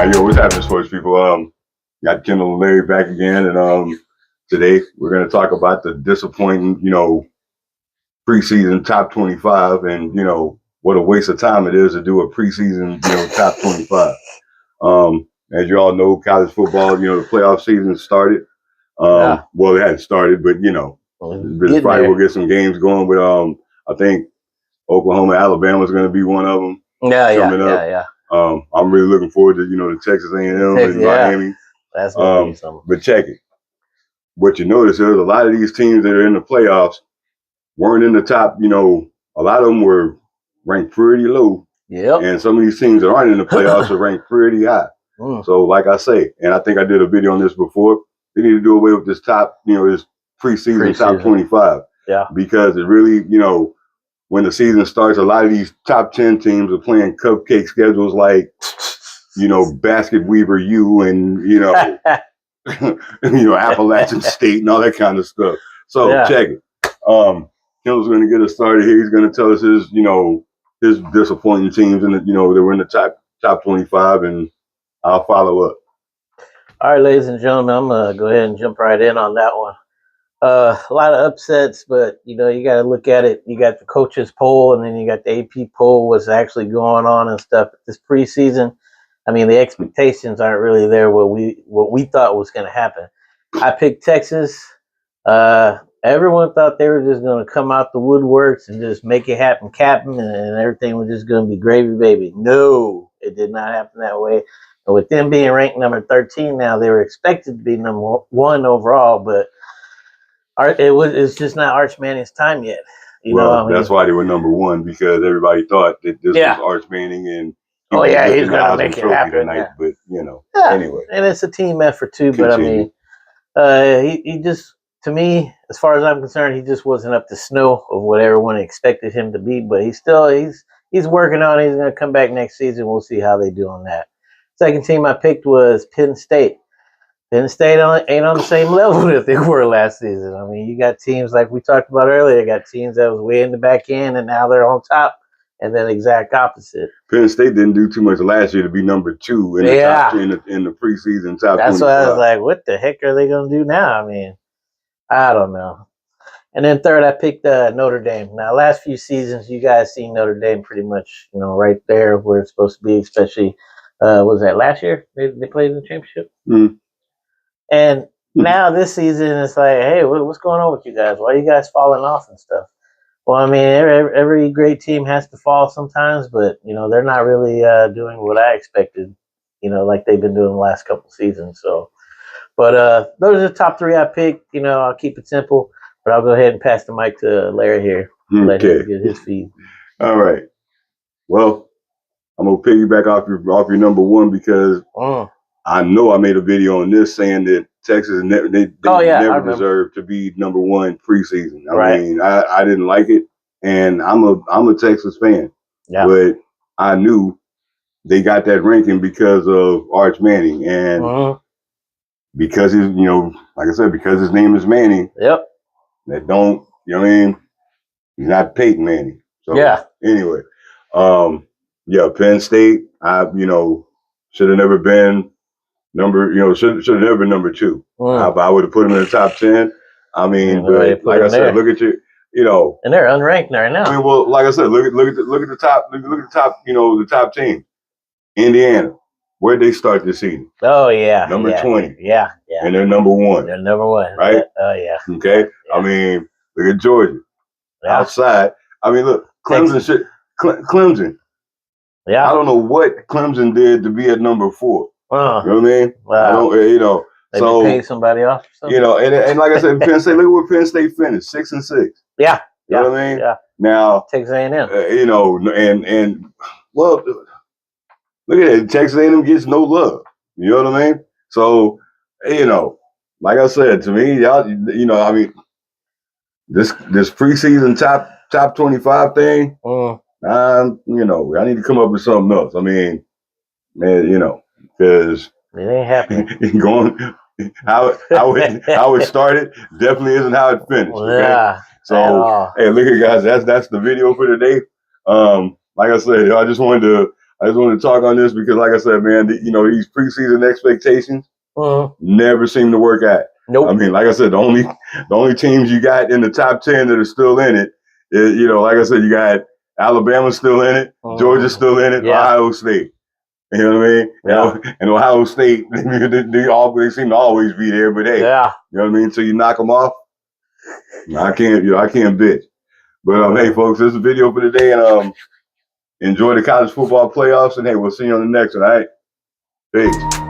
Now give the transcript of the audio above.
right, yo, what's happening, sports people? Got Kendall and Larry back again, and today we're going to talk about the disappointing, preseason top 25, and what a waste of time it is to do a preseason, top 25. As you all know, college football, the playoff season started. Well, it hadn't started, but probably we'll get some games going. But I think Oklahoma, Alabama is going to be one of them. Yeah. I'm really looking forward to the Texas A&M and Miami. That's gonna be something. But check it. What you notice is a lot of these teams that are in the playoffs weren't in the top. A lot of them were ranked pretty low. Yep. And some of these teams that aren't in the playoffs are ranked pretty high. So, like I say, and I think I did a video on this before, they need to do away with this top, this preseason top 25. Yeah. Because it really, when the season starts, a lot of these top 10 teams are playing cupcake schedules like, Basket Weaver U and, Appalachian State and all that kind of stuff. So check it. Kendall's going to get us started here. He's going to tell us his disappointing teams and they were in the top 25, and I'll follow up. All right, ladies and gentlemen, I'm going to go ahead and jump right in on that one. A lot of upsets, but you got to look at it. You got the coaches poll, and then you got the AP poll, what's actually going on and stuff. This preseason, I mean, the expectations aren't really there. What we thought was going to happen. I picked Texas. Everyone thought they were just going to come out the woodworks and just make it happen, Captain, and everything was just going to be gravy, baby. No, it did not happen that way. And with them being ranked number 13 now, they were expected to be number 1 overall, but it's just not Arch Manning's time yet. That's why they were number 1, because everybody thought that this was Arch Manning, and he's gonna make it happen tonight. But anyway, and it's a team effort too. But I mean, he just, to me, as far as I'm concerned, he just wasn't up to snuff of what everyone expected him to be. But he's working on it. He's gonna come back next season. We'll see how they do on that. Second team I picked was Penn State. Penn State ain't on the same level that they were last season. I mean, you got teams like we talked about earlier. You got teams that was way in the back end, and now they're on top, and then exact opposite. Penn State didn't do too much last year to be number 2 in the top 10 in the preseason top 25. That's why I was like, what the heck are they going to do now? I mean, I don't know. And then third, I picked Notre Dame. Now, last few seasons, you guys seen Notre Dame pretty much, right there where it's supposed to be, especially, was that last year? They played in the championship? Mm-hmm. And now this season, it's like, hey, what's going on with you guys? Why are you guys falling off and stuff? Well, I mean, every great team has to fall sometimes, but, they're not really doing what I expected, like they've been doing the last couple seasons. So, but those are the top 3 I picked. I'll keep it simple, but I'll go ahead and pass the mic to Larry here. Let him get his feed. All right. Well, I'm going to piggyback off your number 1 because I know I made a video on this saying that Texas never deserved to be number 1 preseason. I mean, I didn't like it, and I'm a Texas fan. Yeah. But I knew they got that ranking because of Arch Manning, and because he's like I said, because his name is Manning. Yep. That don't he's not Peyton Manning. So anyway, Penn State, I should have never been should have never been number 2. I would have put him in the top 10. I mean, but like I said, look at you. And they're unranked right now. I mean, well, like I said, look at the top. Look at the top. The top team. Indiana, where'd they start this season? Oh yeah, number 20. Yeah. And they're number 1. They're number 1, right? Oh yeah. Okay. Yeah. I mean, look at Georgia. Yeah. Outside. I mean, look, Clemson. Clemson. Yeah. I don't know what Clemson did to be at number 4. You know what I mean? Wow. I don't, They pay somebody off or something? And like I said, Penn State, look where Penn State finished, 6-6. Yeah. You know what I mean? Yeah. Now, Texas A&M. And well, look at it. Texas A&M gets no love. You know what I mean? So, like I said, to me, y'all, I mean, this preseason top 25 thing, I need to come up with something else. I mean, man, because it ain't happening. Going how it started definitely isn't how it finished. Okay? Yeah. So hey, look at guys, that's the video for today. Like I said, I just wanted I just wanted to talk on this because, like I said, man, these preseason expectations never seem to work out. Nope. I mean, like I said, the only teams you got in the top 10 that are still in it is, like I said, you got Alabama still in it, Georgia still in it, Ohio State. You know what I mean? Yeah. And Ohio State, they seem to always be there, but hey, you know what I mean? So you knock them off. I can't bitch. But hey, folks, this is a video for today, and enjoy the college football playoffs. And hey, we'll see you on the next one. All right, peace.